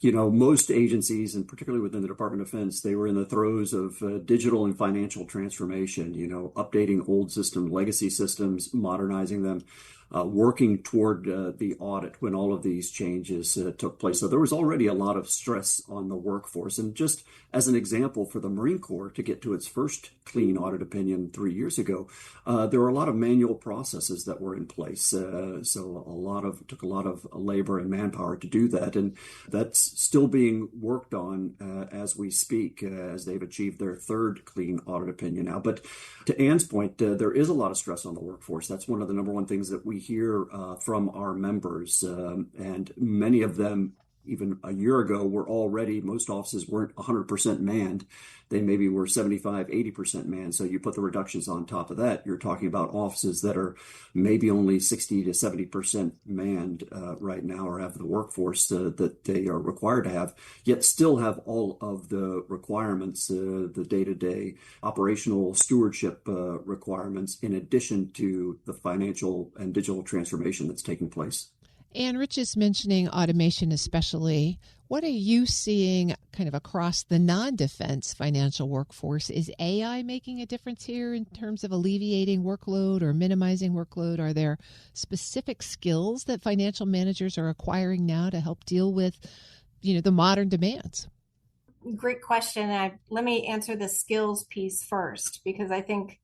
most agencies, and particularly within the Department of Defense, they were in the throes of digital and financial transformation, updating old system, legacy systems, modernizing them, working toward the audit when all of these changes took place. So there was already a lot of stress on the workforce. And just as an example, for the Marine Corps to get to its first clean audit opinion 3 years ago, there were a lot of manual processes that were in place. So took a lot of labor and manpower to do that. And that's still being worked on as we speak, as they've achieved their third clean audit opinion now. But to Ann's point, there is a lot of stress on the workforce. That's one of the number one things that we hear from our members, and many of them, even a year ago, most offices weren't 100% manned. They maybe were 75, 80% manned. So you put the reductions on top of that, you're talking about offices that are maybe only 60 to 70% manned right now, or have the workforce that they are required to have, yet still have all of the requirements, the day-to-day operational stewardship requirements, in addition to the financial and digital transformation that's taking place. And Rich is mentioning automation especially. What are you seeing kind of across the non-defense financial workforce? Is AI making a difference here in terms of alleviating workload or minimizing workload? Are there specific skills that financial managers are acquiring now to help deal with, the modern demands? Great question. Let me answer the skills piece first, because I think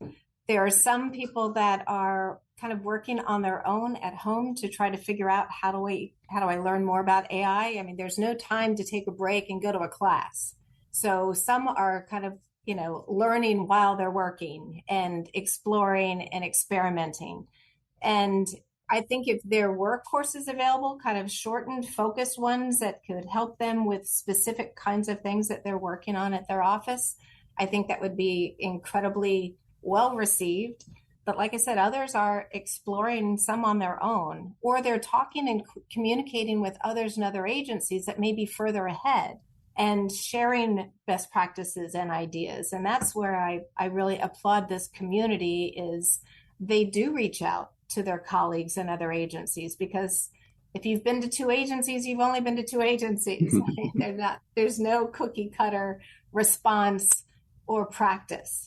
there are some people that are kind of working on their own at home to try to figure out how do I learn more about AI? I mean, there's no time to take a break and go to a class. So some are kind of, learning while they're working and exploring and experimenting. And I think if there were courses available, kind of shortened, focused ones that could help them with specific kinds of things that they're working on at their office, I think that would be incredibly well received. But like I said, others are exploring some on their own, or they're talking and communicating with others in other agencies that may be further ahead and sharing best practices and ideas. And that's where I really applaud this community, is they do reach out to their colleagues in other agencies, because if you've been to two agencies, you've only been to two agencies. There's no cookie cutter response or practice.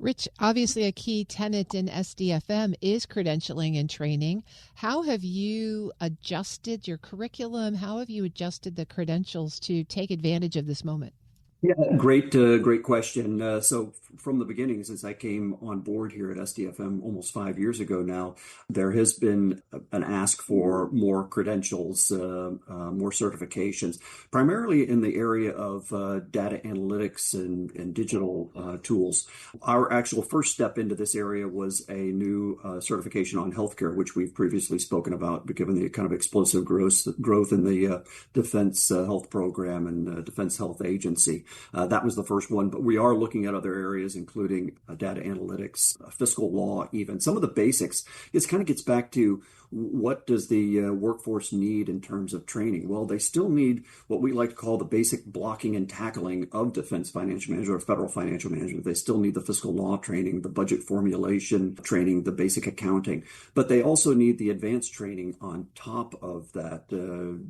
Rich, obviously a key tenet in SDFM is credentialing and training. How have you adjusted your curriculum? How have you adjusted the credentials to take advantage of this moment? Yeah, great question. So from the beginning, since I came on board here at SDFM almost 5 years ago now, there has been an ask for more credentials, more certifications, primarily in the area of data analytics and digital tools. Our actual first step into this area was a new certification on healthcare, which we've previously spoken about, given the kind of explosive growth in the Defense Health Program and Defense Health Agency. That was the first one, but we are looking at other areas, including data analytics, fiscal law, even some of the basics. This kind of gets back to what does the workforce need in terms of training? Well, they still need what we like to call the basic blocking and tackling of defense financial management or federal financial management. They still need the fiscal law training, the budget formulation training, the basic accounting, but they also need the advanced training on top of that,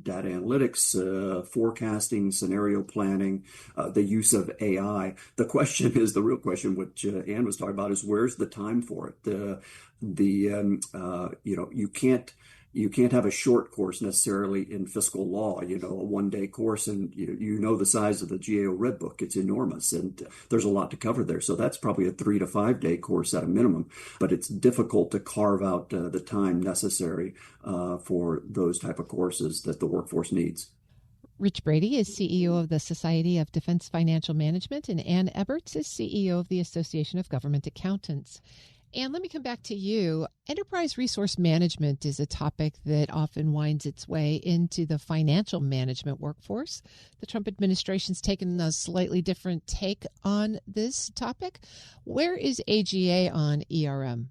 data analytics, forecasting, scenario planning, the use of AI. The question is, the real question, which Ann was talking about, is where's the time for it? You can't have a short course necessarily in fiscal law, a 1-day course, and the size of the GAO Red Book. It's enormous, and there's a lot to cover there. So that's probably a 3 to 5 day course at a minimum, but it's difficult to carve out the time necessary for those type of courses that the workforce needs. Rich Brady is CEO of the Society of Defense Financial Management, and Ann Eberts is CEO of the Association of Government Accountants. And let me come back to you. Enterprise resource management is a topic that often winds its way into the financial management workforce. The Trump administration's taken a slightly different take on this topic. Where is AGA on ERM?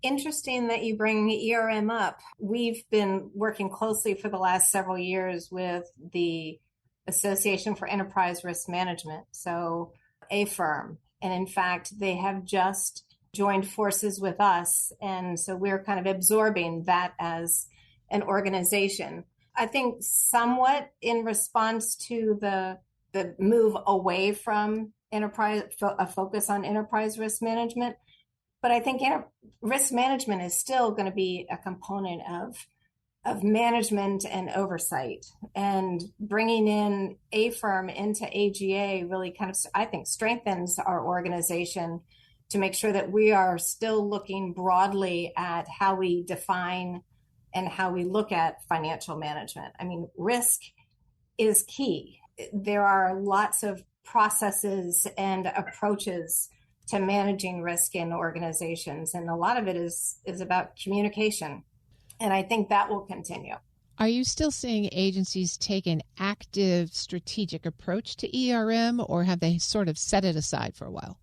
Interesting that you bring ERM up. We've been working closely for the last several years with the Association for Enterprise Risk Management, so AFIRM. And in fact, they have just joined forces with us. And so we're kind of absorbing that as an organization. I think somewhat in response to the move away from enterprise, a focus on enterprise risk management. But I think risk management is still going to be a component of management and oversight. And bringing in AFIRM into AGA really kind of, I think, strengthens our organization to make sure that we are still looking broadly at how we define and how we look at financial management. I mean, risk is key. There are lots of processes and approaches to managing risk in organizations, and a lot of it is about communication. And I think that will continue. Are you still seeing agencies take an active strategic approach to ERM, or have they sort of set it aside for a while?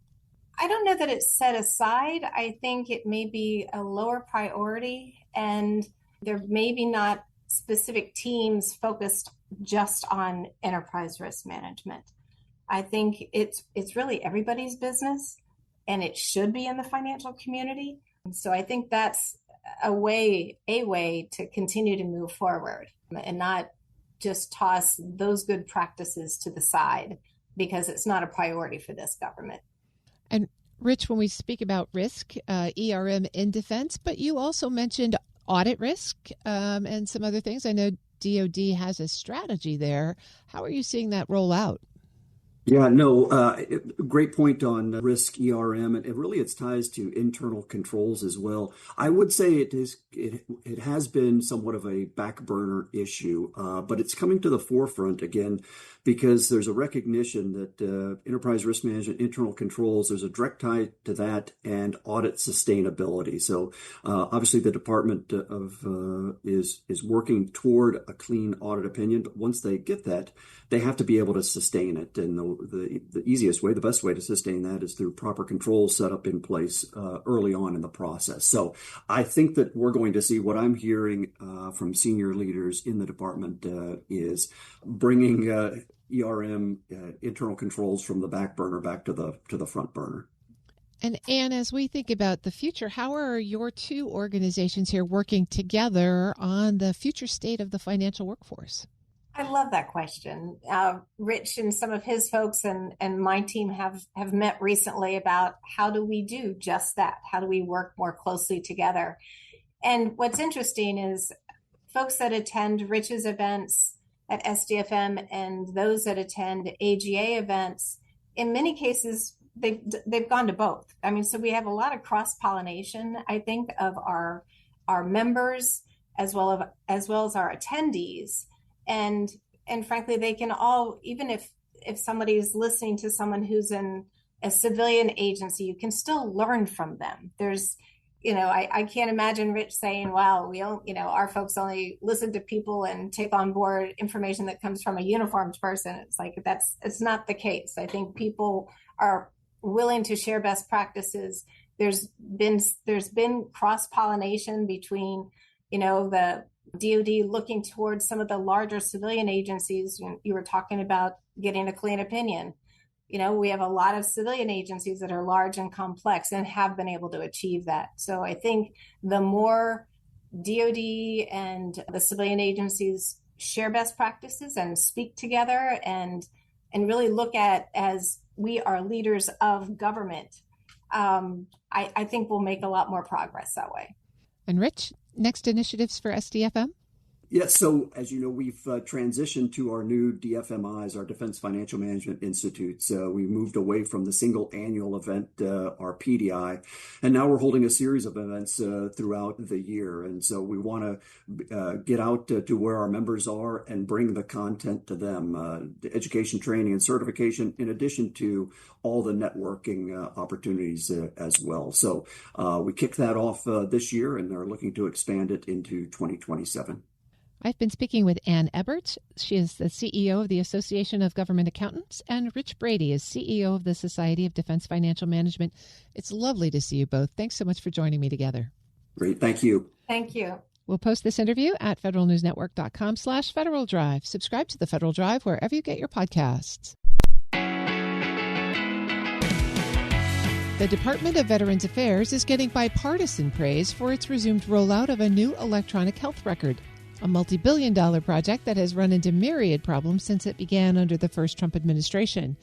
I don't know that it's set aside. I think it may be a lower priority, and there may be not specific teams focused just on enterprise risk management. I think it's really everybody's business, and it should be in the financial community. So I think that's a way to continue to move forward and not just toss those good practices to the side because it's not a priority for this government. And Rich, when we speak about risk, ERM in defense, but you also mentioned audit risk and some other things. I know DOD has a strategy there. How are you seeing that roll out? Yeah, no, great point on risk ERM, and it ties to internal controls as well. I would say it has been somewhat of a back burner issue, but it's coming to the forefront again because there's a recognition that enterprise risk management, internal controls, there's a direct tie to that and audit sustainability. So obviously the department is working toward a clean audit opinion, but once they get that, they have to be able to sustain it. And the easiest way, the best way to sustain that is through proper controls set up in place early on in the process. So I think that we're going to see what I'm hearing from senior leaders in the department is bringing ERM internal controls from the back burner back to the front burner. And Ann, as we think about the future, how are your two organizations here working together on the future state of the financial workforce? I love that question. Rich and some of his folks and my team have met recently about how do we do just that? How do we work more closely together? And what's interesting is folks that attend Rich's events at SDFM and those that attend AGA events, in many cases, they've gone to both. I mean, so we have a lot of cross-pollination, I think, of our members as well as our attendees. And frankly, they can all, even if somebody's listening to someone who's in a civilian agency, you can still learn from them. There's, I can't imagine Rich saying, well, our folks only listen to people and take on board information that comes from a uniformed person. It's like, it's not the case. I think people are willing to share best practices. There's been cross-pollination between the DoD looking towards some of the larger civilian agencies. You were talking about getting a clean opinion. We have a lot of civilian agencies that are large and complex and have been able to achieve that. So I think the more DoD and the civilian agencies share best practices and speak together and really look at as we are leaders of government, I think we'll make a lot more progress that way. And Rich, next initiatives for SDFM? Yes, so as you know, we've transitioned to our new DFMIs, our Defense Financial Management Institutes. We moved away from the single annual event, our PDI, and now we're holding a series of events throughout the year. And so we want to get out to where our members are and bring the content to them, the education, training, and certification, in addition to all the networking opportunities as well. So we kicked that off this year and are looking to expand it into 2027. I've been speaking with Ann Eberts. She is the CEO of the Association of Government Accountants, and Rich Brady is CEO of the Society of Defense Financial Management. It's lovely to see you both. Thanks so much for joining me together. Great. Thank you. Thank you. We'll post this interview at federalnewsnetwork.com/Federal Drive. Subscribe to the Federal Drive wherever you get your podcasts. The Department of Veterans Affairs is getting bipartisan praise for its resumed rollout of a new electronic health record, a multi-billion-dollar project that has run into myriad problems since it began under the first Trump administration.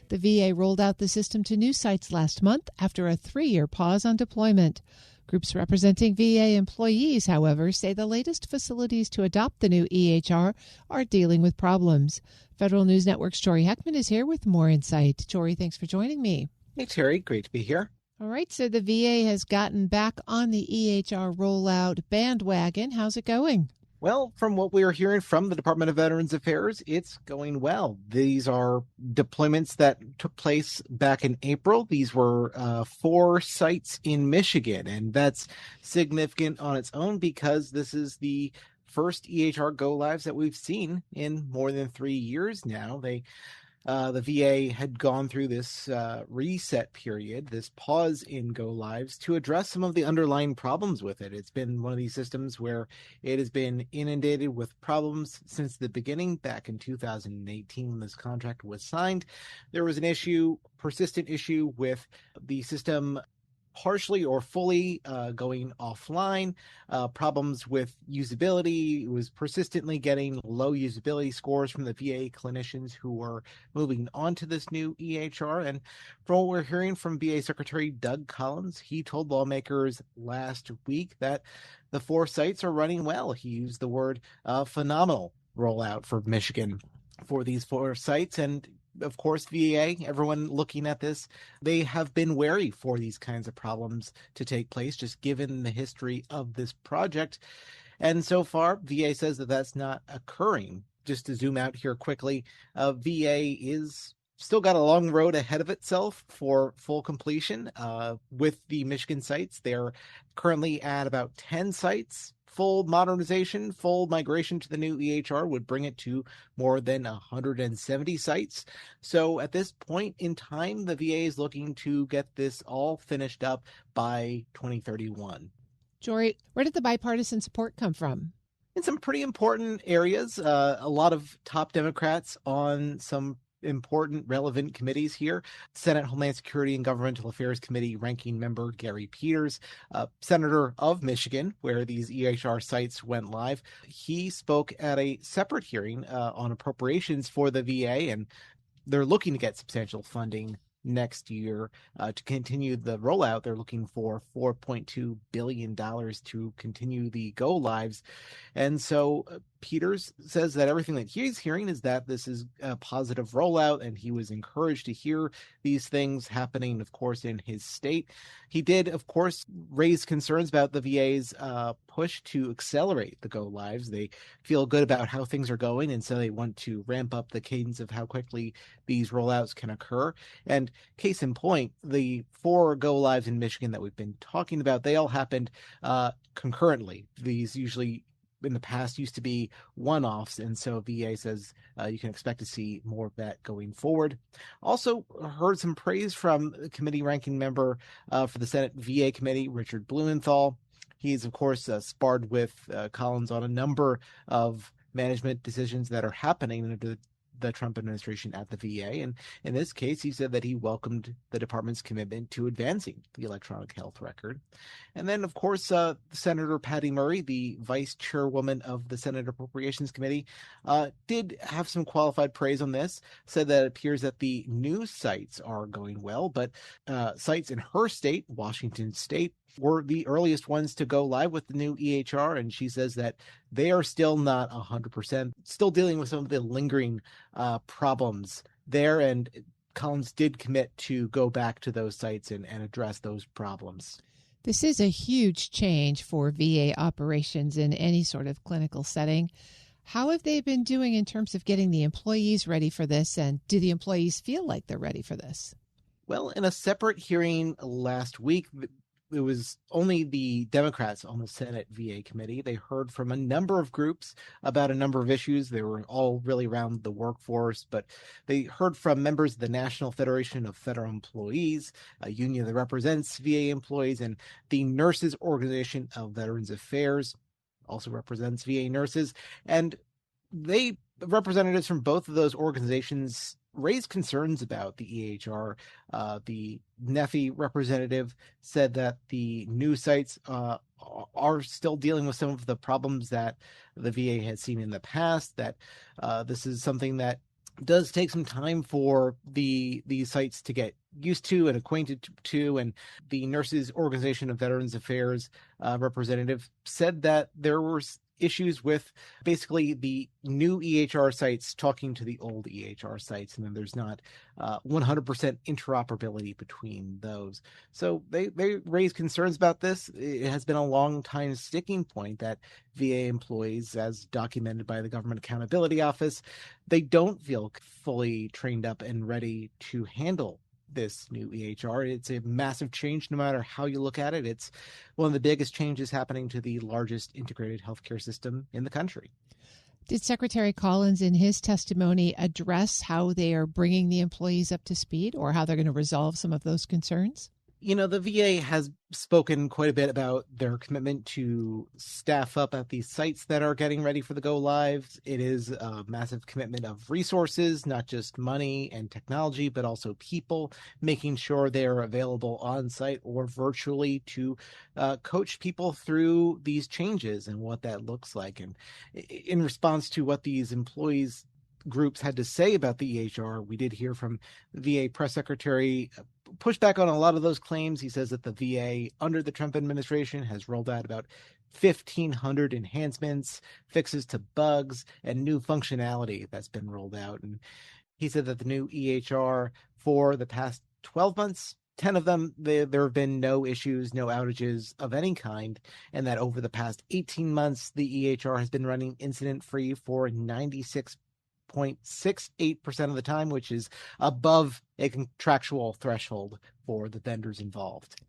The VA rolled out the system to new sites last month after a 3-year pause on deployment. Groups representing VA employees, however, say the latest facilities to adopt the new EHR are dealing with problems. Federal News Network's Jory Heckman is here with more insight. Jory, thanks for joining me. Hey, Terry. Great to be here. All right, so the VA has gotten back on the EHR rollout bandwagon. How's it going? Well, from what we are hearing from the Department of Veterans Affairs, it's going well. These are deployments that took place back in April. These were 4 sites in Michigan, and that's significant on its own because this is the first EHR go-lives that we've seen in more than 3 years now. The VA had gone through this reset period, this pause in go-lives, to address some of the underlying problems with it. It's been one of these systems where it has been inundated with problems since the beginning. Back in 2018, when this contract was signed, there was an persistent issue with the system partially or fully going offline, problems with usability. It was persistently getting low usability scores from the VA clinicians who were moving on to this new EHR. And from what we're hearing from VA Secretary Doug Collins, he told lawmakers last week that the 4 sites are running well. He used the word phenomenal rollout for Michigan for these 4 sites. And of course, VA, everyone looking at this, they have been wary for these kinds of problems to take place, just given the history of this project. And so far, VA says that that's not occurring. Just to zoom out here quickly, VA is still got a long road ahead of itself for full completion. With the Michigan sites, they're currently at about 10 sites. Full modernization, full migration to the new EHR would bring it to more than 170 sites. So at this point in time, the VA is looking to get this all finished up by 2031. Jory, where did the bipartisan support come from? In some pretty important areas, a lot of top Democrats on some important relevant committees here. Senate Homeland Security and Governmental Affairs Committee ranking member Gary Peters, Senator of Michigan, where these EHR sites went live. He spoke at a separate hearing on appropriations for the VA, and they're looking to get substantial funding next year to continue the rollout. They're looking for $4.2 billion to continue the go lives. And so Peters says that everything that he's hearing is that this is a positive rollout, and he was encouraged to hear these things happening, of course, in his state. He did, of course, raise concerns about the VA's push to accelerate the go-lives. They feel good about how things are going, and so they want to ramp up the cadence of how quickly these rollouts can occur. And case in point, the 4 go-lives in Michigan that we've been talking about, they all happened concurrently. These usually in the past used to be one-offs, and so VA says you can expect to see more of that going forward. Also heard some praise from the committee ranking member for the Senate VA committee, Richard Blumenthal. He's, of course, sparred with Collins on a number of management decisions that are happening under the Trump administration at the VA. And in this case, he said that he welcomed the department's commitment to advancing the electronic health record. And then, of course, Senator Patty Murray, the vice chairwoman of the Senate Appropriations Committee, did have some qualified praise on this, said that it appears that the new sites are going well, but sites in her state, Washington State, were the earliest ones to go live with the new EHR, and she says that they are still not 100%, still dealing with some of the lingering problems there, and Collins did commit to go back to those sites and address those problems. This is a huge change for VA operations in any sort of clinical setting. How have they been doing in terms of getting the employees ready for this, and do the employees feel like they're ready for this? Well, in a separate hearing last week, it was only the Democrats on the Senate VA committee. They heard from a number of groups about a number of issues. They were all really around the workforce, but they heard from members of the National Federation of Federal Employees, a union that represents VA employees, and the Nurses Organization of Veterans Affairs, also represents VA nurses. And representatives from both of those organizations raised concerns about the EHR. The NEFI representative said that the new sites are still dealing with some of the problems that the VA had seen in the past, that this is something that does take some time for these sites to get used to and acquainted to. And the Nurses Organization of Veterans Affairs representative said that there were issues with basically the new EHR sites talking to the old EHR sites, and then there's not 100% interoperability between those. So they raise concerns about this. It has been a long time sticking point that VA employees, as documented by the Government Accountability Office, they don't feel fully trained up and ready to handle this new EHR. It's a massive change no matter how you look at it. It's one of the biggest changes happening to the largest integrated healthcare system in the country. Did Secretary Collins in his testimony address how they are bringing the employees up to speed or how they're going to resolve some of those concerns? You know, the VA has spoken quite a bit about their commitment to staff up at these sites that are getting ready for the go lives. It is a massive commitment of resources, not just money and technology, but also people, making sure they are available on site or virtually to coach people through these changes and what that looks like. And in response to what these employees groups had to say about the EHR, we did hear from the VA press secretary push back on a lot of those claims. He says that the VA under the Trump administration has rolled out about 1,500 enhancements, fixes to bugs, and new functionality that's been rolled out. And he said that the new EHR for the past 12 months, 10 of them, there have been no issues, no outages of any kind, and that over the past 18 months, the EHR has been running incident-free for 96.68% of the time, which is above a contractual threshold for the vendors involved.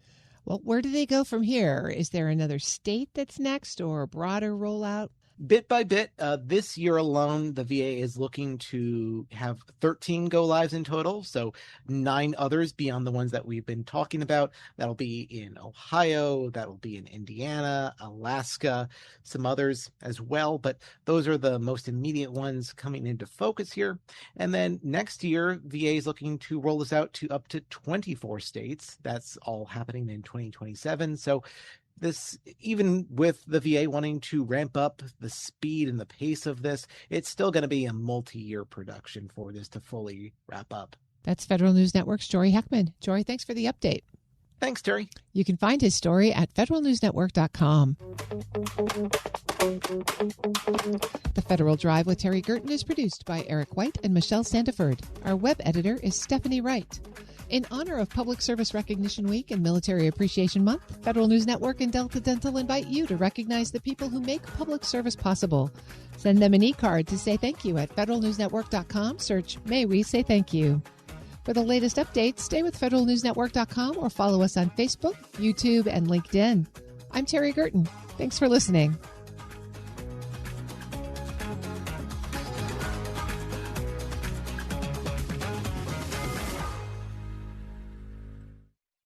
Well, where do they go from here? Is there another state that's next or a broader rollout? Bit by bit, this year alone, the VA is looking to have 13 go-lives in total, so 9 others beyond the ones that we've been talking about. That'll be in Ohio, that'll be in Indiana, Alaska, some others as well, but those are the most immediate ones coming into focus here. And then next year, VA is looking to roll this out to up to 24 states. That's all happening in 2027, so this, even with the VA wanting to ramp up the speed and the pace of this, it's still going to be a multi-year production for this to fully wrap up. That's Federal News Network's Jory Heckman. Jory, thanks for the update. Thanks, Terry. You can find his story at federalnewsnetwork.com. The Federal Drive with Terry Gerton is produced by Eric White and Michelle Sandiford. Our web editor is Stephanie Wright. In honor of Public Service Recognition Week and Military Appreciation Month, Federal News Network and Delta Dental invite you to recognize the people who make public service possible. Send them an e-card to say thank you at federalnewsnetwork.com. Search May We Say Thank You. For the latest updates, stay with federalnewsnetwork.com or follow us on Facebook, YouTube, and LinkedIn. I'm Terry Gerton. Thanks for listening.